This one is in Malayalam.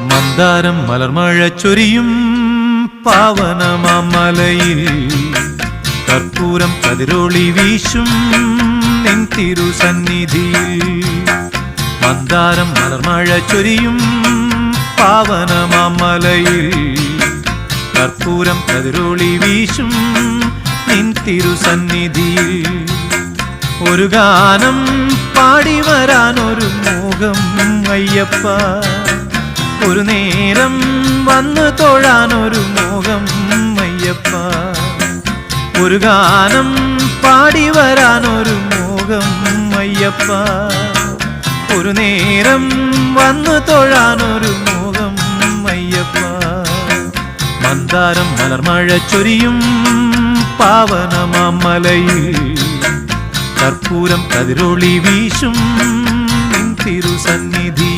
മന്ദാരം മലർമഴ ചൊരിയും പാവനമാമലയിൽ കർപ്പൂരം കതിരൊളി വീശും നിൻ തിരുസന്നിധിയിൽ. മന്ദാരം മലർമഴ ചൊരിയും പാവനമാമലയിൽ കർപ്പൂരം കതിരൊളി വീശും നിൻ തിരുസന്നിധിയിൽ. ഒരു ഗാനം പാടി വരാനൊരു മോഹം അയ്യപ്പ, ഒരു നേരം വന്നു തൊഴാനൊരു മോഹം അയ്യപ്പ. ഒരു ഗാനം പാടി വരാനൊരു മോഹം അയ്യപ്പ, ഒരു നേരം വന്നു തൊഴാനൊരു മോഹം അയ്യപ്പ. മന്ദാരം മലർമഴ ചൊരിയും പാവനമാമലയിൽ കർപ്പൂരം കതിരൊളി വീശും നിൻ തിരുസന്നിധി.